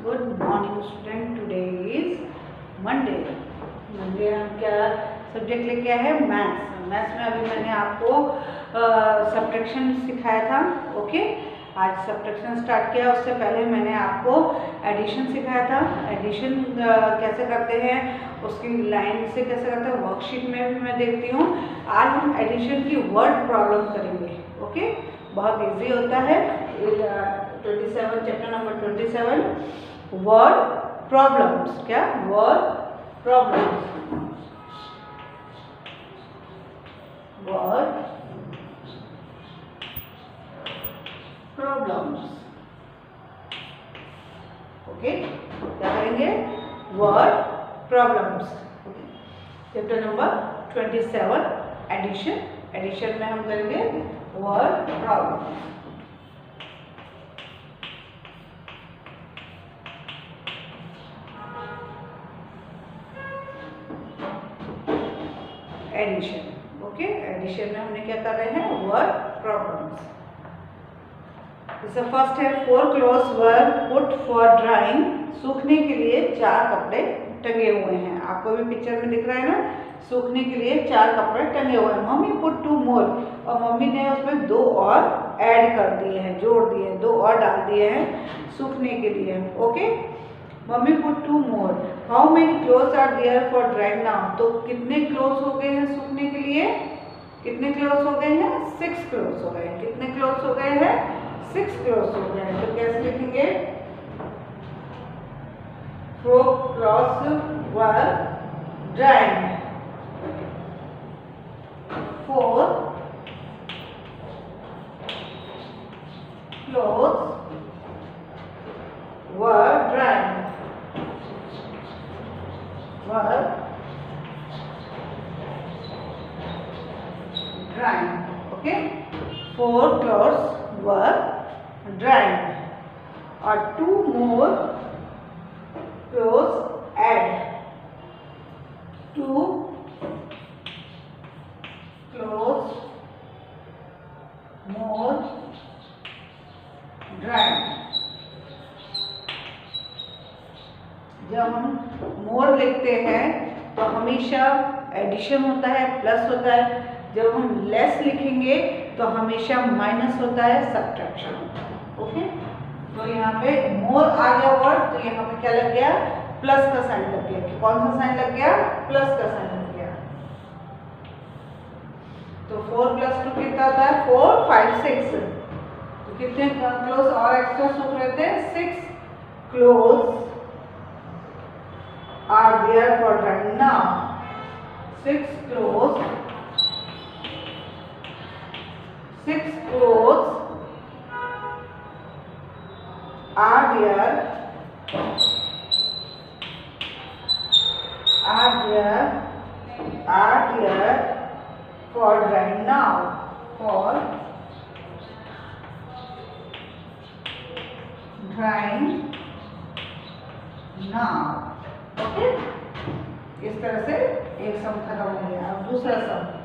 Good morning student. Today is Monday. Monday हम क्या subject लेके आए हैं? मैथ्स। मैथ्स में अभी मैंने आपको सब्ट्रैक्शन सिखाया था। ओके, आज सब्ट्रैक्शन स्टार्ट किया। उससे पहले मैंने आपको एडिशन सिखाया था। एडिशन कैसे करते हैं, उसकी लाइन से कैसे करते हैं, वर्कशीट में भी मैं देखती हूँ। आज हम एडिशन की वर्ड प्रॉब्लम करेंगे। ओके, बहुत इजी होता है। 27 चैप्टर नंबर 27 वर्ड प्रॉब्लम्स। क्या word problems? Word problems. Okay, क्या करेंगे? Word problems. Chapter number 27 addition. Addition में हम करेंगे word problem. Addition. Okay, addition में हमने क्या कर रहे हैं? Word problems. जैसे फर्स्ट है, 4 clothes were put for drying। सूखने के लिए 4 कपड़े टंगे हुए हैं। आपको भी पिक्चर में दिख रहा है ना, सूखने के लिए 4 कपड़े टंगे हुए हैं। मम्मी पुट 2 more, और मम्मी ने उसमें 2 और ऐड कर दिए हैं, जोड़ दिए हैं, 2 और डाल दिए हैं सूखने के लिए। Okay, mummy put 2 more। How many clothes are there for drying now. तो कितने क्लोथ्स हो गए हैं सूखने के लिए? कितने क्लोथ्स हो गए हैं? 6 क्लोथ्स हो गए हैं। कितने क्लोथ्स हो गए हैं? 6 क्लोथ्स हो गए हैं। तो कैसे लिखेंगे? 4 cloths were drying। 4 clothes were drying। were drying। Okay, 4 clothes were drying और 2 more clothes add। 2 clothes more drying। जब हम मोर लिखते हैं तो हमेशा एडिशन होता है, प्लस होता है। जब हम लेस लिखेंगे तो हमेशा माइनस होता है, सब्ट्रैक्शन। ओके, तो यहाँ पे मोर आ गया वर्ड, तो यहाँ पे क्या लग गया? प्लस का साइन लग गया। कि कौन सा साइन लग गया? प्लस का साइन लग गया। तो 4 + 2 कितना होता है? 4 5 6। तो कितने क्लोथ्स और एक्स्ट्रा सूख रहे थे? 6 clothes are there for drying now। 6 clothes are there for drying now। for drying now। Okay, इस तरह से एक सम खत्म हो गया। अब दूसरा सम।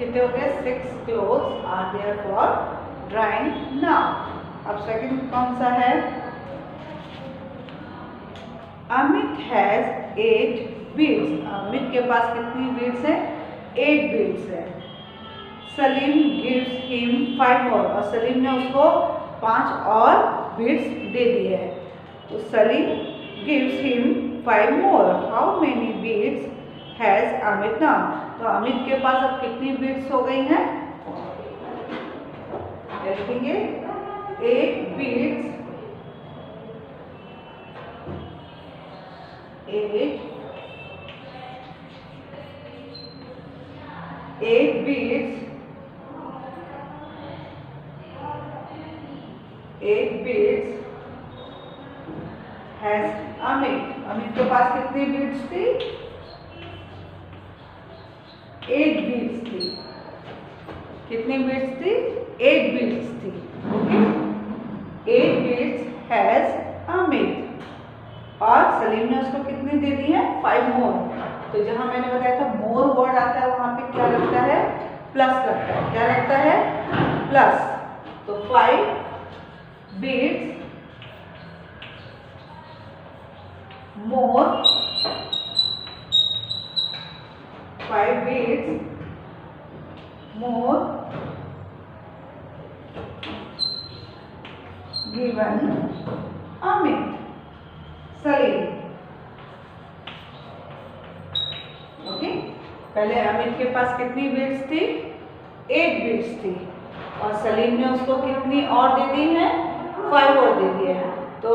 कितने हो गए 6 clothes are there for drying now. अब सेकंड कौन सा है? Amit has 8 beads. अमित के पास कितनी बीड्स है? 8 बीड्स है। सलीम गिव्स हिम 5 मोर, और सलीम ने उसको 5 और बीड्स दे दिए हैं। तो Salim gives him 5 more. How many beads has Amit now? तो अमित के पास अब कितनी बीड्स हो गई हैं? लिखेंगे 8 beads, 8 beads, 8 beads has Amit. Amit के पास कितनी बीड्स थी? 8 बीड्स थी। कितनी बीड्स थी? 8 बीड्स थी। Okay, 8 beads has Amit. और सलीम ने उसको कितनी दे दी है? 5 मोर। तो जहां मैंने बताया था मोर वर्ड आता है वहां पे क्या लगता है? प्लस लगता है। क्या लगता है? प्लस। तो 5 बीड्स मोर, 5 beads more given Amit. Salim. Okay, पहले अमित के पास कितनी बीड्स थी? 8 बीड्स थी, और सलीम ने उसको कितनी और दे दी है? 5 और दे दिए हैं। तो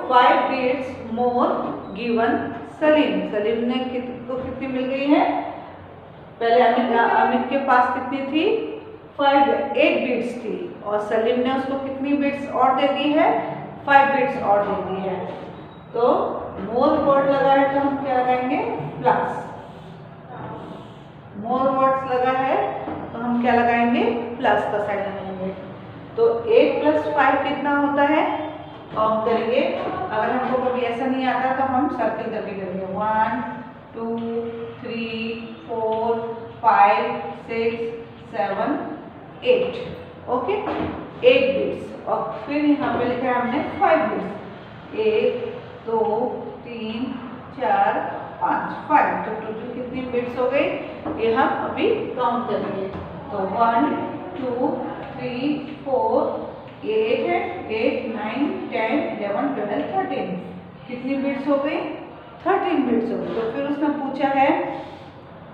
5 beads more given Salim. Salim ने कितनी मिल गई है? पहले अमित के पास कितनी थी? 8 बीड्स थी, और सलीम ने उसको कितनी बीड्स और दे दी है? 5 बीड्स और दे दी है। तो मोर वर्ड लगा है तो हम क्या लगाएंगे? प्लस। मोर वर्ड्स लगा है तो हम क्या लगाएंगे? प्लस का साइन लगाएंगे। तो 8 + 5 कितना होता है? काउंट करेंगे। अगर हमको कभी ऐसा नहीं आता तो हम सर्कल करके करेंगे। 1 2 3 4 5 6 7 8। Okay, 8 beads. और फिर यहाँ पे लिखा है हमने 5 बीड्स। 1 2 3 4 5 5। तो टोटल कितनी बीड्स हो गई? ये हम अभी काउंट करेंगे। तो 1 2 3 4 8 है, 8 9 10 11 12 13। कितनी बीड्स हो गई? 13 बीड्स हो गई। तो फिर उसने पूछा है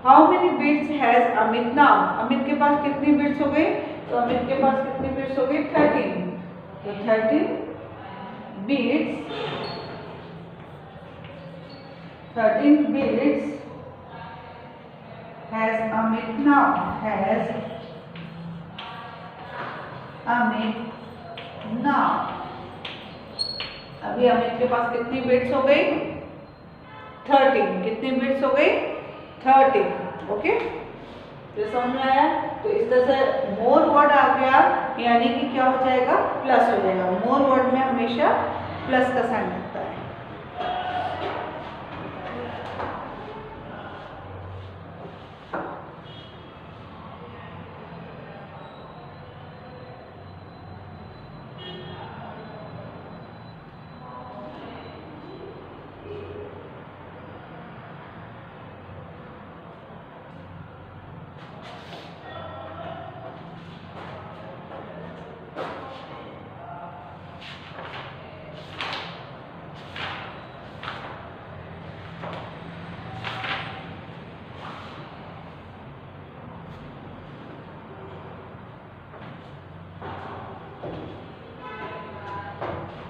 how many beads has Amit now? Amit के पास कितनी बीड्स हो गई? तो अमित के पास कितनी बीड्स हो गई? 13। तो 13 beads, 13 beads has Amit now. Has Amit now. अभी अमित के पास कितनी बीड्स हो गई? 13। कितनी बीड्स हो गई? 13। ओके, तो समझ में आया? तो इस तरह से मोर वर्ड आ गया, यानी कि क्या हो जाएगा? प्लस हो जाएगा। मोर वर्ड में हमेशा प्लस का साइन लगता है।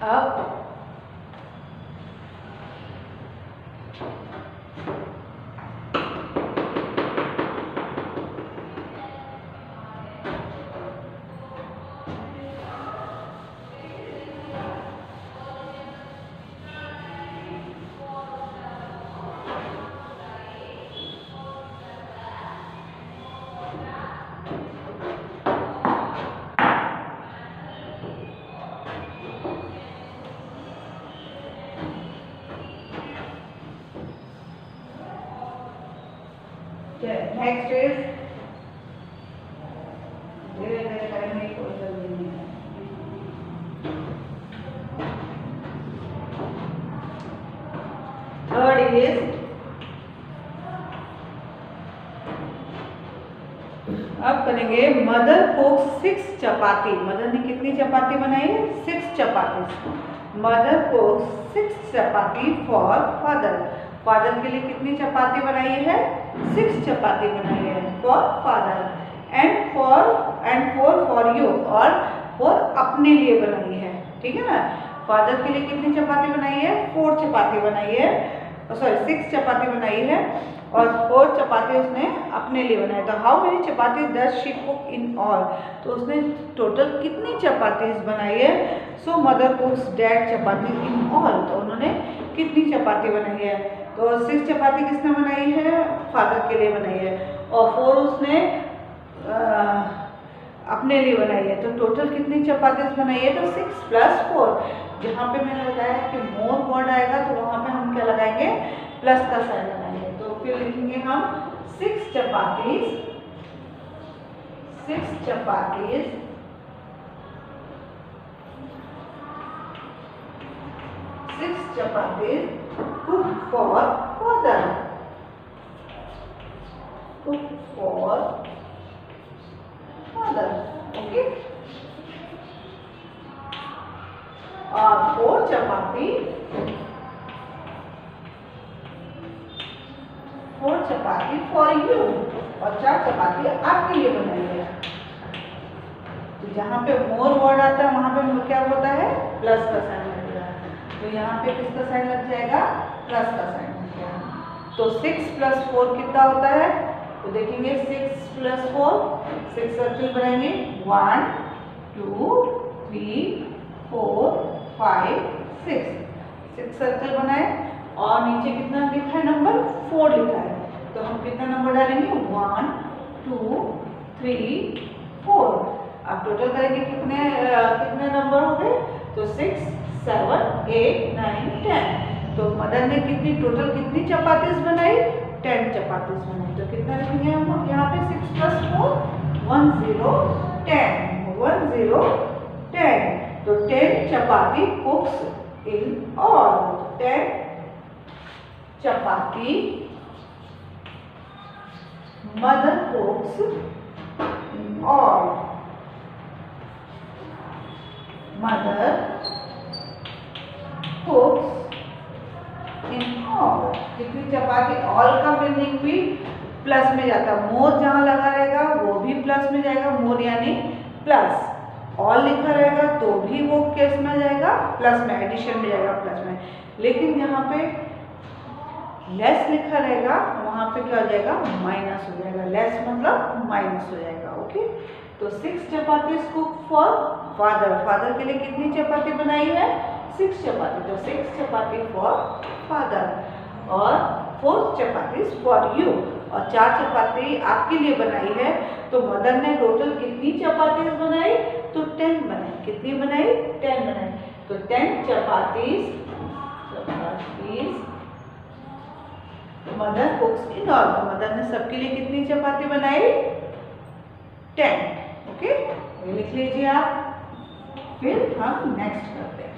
अब next is इज, अब करेंगे मदर कुक्स 6 चपाती। मदर ने कितनी चपाती बनाई है? 6 चपाती। Mother cooks 6 chapati for father. Father के लिए कितनी चपाती बनाई है? 6 चपाती बनाई है for father. And for you, और फॉर अपने लिए बनाई है, ठीक है ना। फादर के लिए कितनी चपाती बनाई है? 4 चपाती बनाई है, सॉरी 6 चपाती बनाई है, और 4 चपाती उसने अपने लिए बनाई। तो how many chapati does she cook in all? तो उसने टोटल कितनी चपाती बनाई है? So mother cooks that chapati in all. तो उन्होंने कितनी चपाती बनाई है? तो 6 चपाती किसने बनाई है? फादर के लिए बनाई है, और 4 उसने अपने लिए बनाई है। तो टोटल कितनी चपाती बनाई है? तो 6 + 4। जहाँ पे मैंने बताया कि मोर वर्ड आएगा तो वहाँ पे हम क्या लगाएंगे? प्लस का साइन लगाएंगे। तो फिर लिखेंगे हम 6 chapatis, 6 chapatis cook for father, cook for father, okay. और 4 चपाती फॉर यू, और 4 चपाती आपके लिए बनाई है। तो जहाँ पे मोर वर्ड आता है वहां पे क्या होता है? प्लस का साइन लग रहा है। तो यहाँ पे किसका साइन लग जाएगा? प्लस का साइन लग जाएगा। तो 6 + 4 कितना होता है? तो देखेंगे 6 + 4, 6 सर्किल बनाएंगे, 1 2 3 4 5 6 सर्कल बनाए, और नीचे कितना लिखा है? नंबर 4 लिखा है। तो हम कितना नंबर डालेंगे? 1 2 3 4। अब टोटल करेंगे कितने नंबर हो गए? तो 6 7 8 9 10। तो मदर ने टोटल कितनी चपातीज बनाई? 10 चपातीज बनाई। तो कितना लिखेंगे हम यहाँ पे? 6 + 4 10 10। तो 10 chapati cooks in all, 10 chapati mother cooks in all, mother cooks in all. कितनी चपाती? ऑल का मीनिंग भी प्लस में जाता है। मोर जहां लगा रहेगा वो भी प्लस में जाएगा, मोर यानी प्लस। ऑल लिखा रहेगा तो भी वो किस में जाएगा? प्लस में, एडिशन में जाएगा, प्लस में। लेकिन यहाँ पे लेस लिखा रहेगा वहां पे क्या हो जाएगा? माइनस हो जाएगा। लेस मतलब माइनस हो जाएगा, ओके। तो 6 चपाती कुक फॉर फादर। फादर के लिए कितनी चपाती बनाई है? 6 चपाती। तो 6 चपाती फॉर फादर, और 4 चपाती फॉर यू, और 4 चपाती आपके लिए बनाई है। तो मदर ने टोटल कितनी चपाती बनाई? तो 10 बनाई। कितनी बनाई? 10 बनाई। तो 10 chapatis mother cooks in all. तो मदर ने सबके लिए कितनी चपाती बनाई? 10, ओके। ये लिख लीजिए आप। फिर हम नेक्स्ट करते हैं।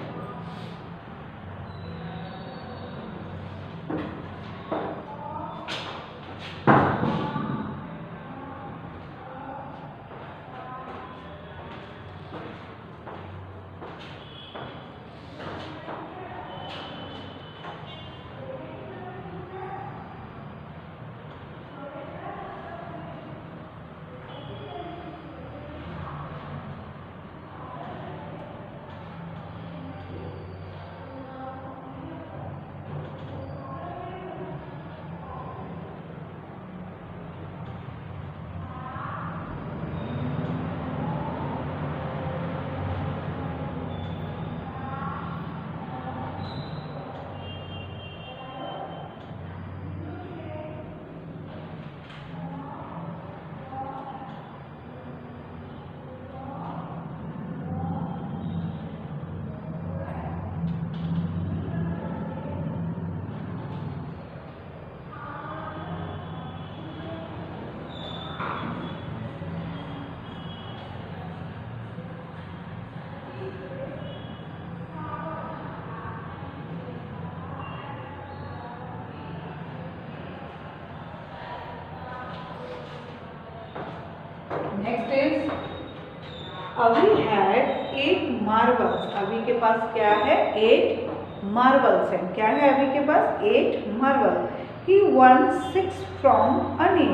नेक्स्ट इज अभी हैड 8 मार्बल्स। अभी के पास क्या है? 8 मार्बल्स है। क्या है अभी के पास? 8 मार्बल। ही वन 6 फ्रॉम अनी।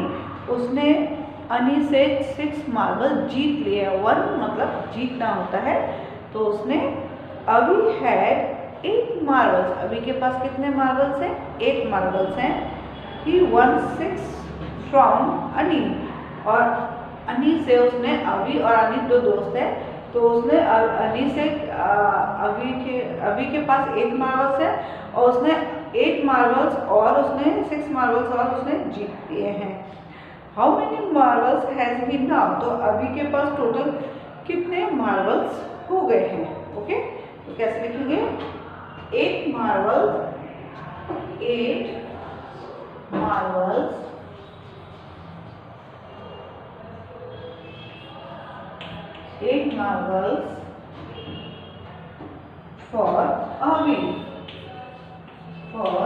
उसने अनी से 6 मार्बल जीत लिए। 1 मतलब जीतना होता है। तो उसने अभी हैड 8 मार्बल्स। अभी के पास कितने मार्बल्स हैं? 8 मार्बल्स हैं। ही वन 6 फ्रॉम अनी। और अनी से उसने, अभी और अनी 2 दोस्त हैं, तो उसने अनी से अभी के पास 8 मार्बल्स है और उसने 8 मार्बल्स और उसने 6 मार्बल्स और उसने जीत लिए हैं। How many marbles has he now? तो अभी के पास टोटल कितने मार्बल्स हो गए हैं? ओके, तो कैसे लिखेंगे? 8 marbles, 8 marbles for Avi. For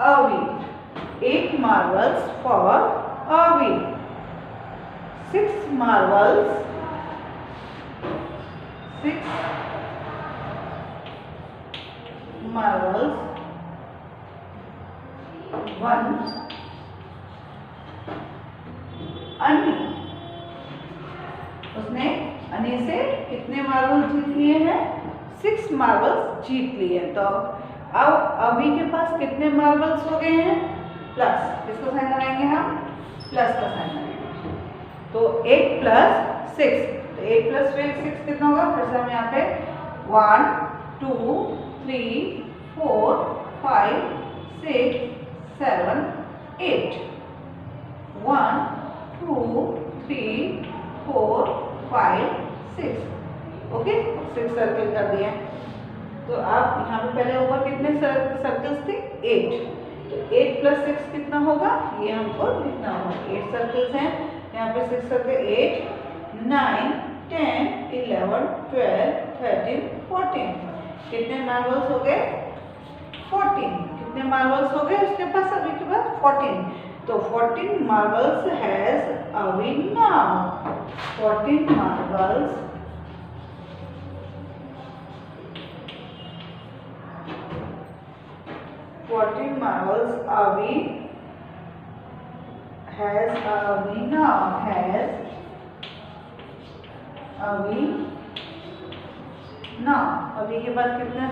Avi. 8 marbles for Avi. 6 marbles. 6 marbles. 1 Ani. उसने अनी से कितने मार्बल जीत लिए हैं? 6 मार्बल्स जीत लिए। तो अब अभी के पास कितने मार्बल्स हो गए हैं? प्लस, किसको साइन लगाएंगे हम? प्लस का साइन लगाएंगे। तो 8 प्लस 6, तो 8 प्लस 6 कितना होगा? फिर से हम यहाँ पे 1 2 3 4 5 6 7 8 1 2 3 4 5 6। ओके, 6 सर्कल कर दिए। तो आप यहाँ पे पहले ऊपर कितने सर्कल्स थे? 8। तो 8 प्लस 6 कितना होगा? ये हमको लिखना होगा। 8 सर्कल्स हैं, यहाँ पे 6 सर्कल 8 9 10 11 12 13 14। कितने मार्बल्स हो गए? 14। कितने मार्बल्स हो गए उसके पास? अभी के पास 14। तो 14 marbles has Avi now. 14 marbles Avi has Avi now. Has Avi now. अभी के पास कितने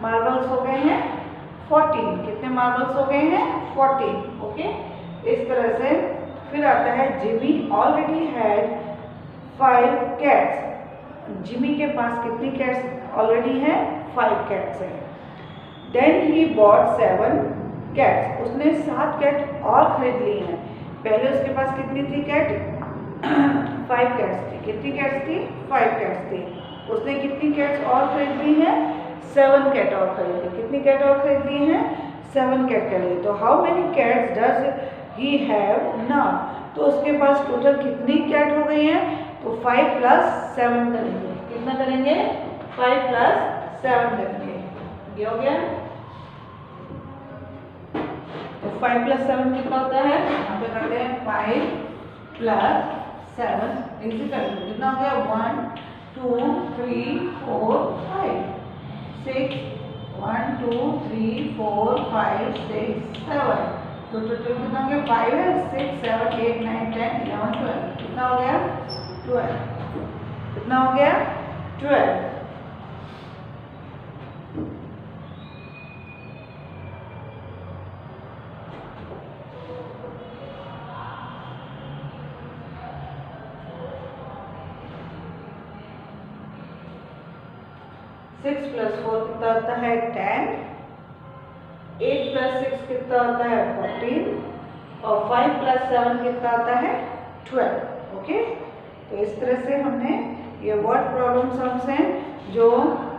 मार्बल्स हो गए हैं? 14। कितने मार्बल्स हो गए हैं? 14। ओके, इस तरह से फिर आता है Jimmy already had 5 cats. Jimmy के पास कितनी कैट्स ऑलरेडी हैं? 5 कैट्स हैं। Then he bought 7 cats. उसने 7 कैट और खरीद ली हैं। पहले उसके पास कितनी थी कैट? 5 कैट्स थी। कितनी कैट्स थी? 5 कैट्स थी। उसने कितनी कैट्स और खरीद ली हैं? 7 कैट और खरीद ली। कितनी कैट और खरीद ली हैं? 7 कैट कर ली। तो how many cats does he have now? तो उसके पास टोटल कितनी कैट हो गई हैं? तो 5 प्लस 7 करेंगे। कितना करेंगे? 5 प्लस 7 करेंगे। ये हो गया। तो 5 प्लस 7 कितना होता है? यहाँ पे करते हैं 5 प्लस 7 इसी करके कितना हो गया? 1 2 3 4 5 6 1 2 3 4 5 6 7। तो टोटल कितना हो गया? 5 है, 6 7 8 9 10 11 12। कितना हो गया? 12। कितना हो गया? 12। सिक्स प्लस 4 कितना होता है? 10। 8 प्लस 6 कितना होता है? 14। और 5 प्लस 7 कितना होता है? 12। ओके, तो इस तरह से हमने ये वर्ड प्रॉब्लम सम्स हैं जो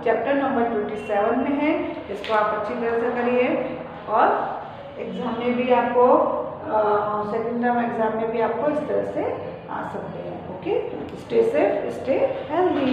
चैप्टर नंबर 27 में है। इसको आप अच्छी तरह से करिए और एग्जाम में भी आपको सेकेंड टर्म एग्जाम में भी आपको इस तरह से आ सकते हैं। Okay, stay safe, stay healthy.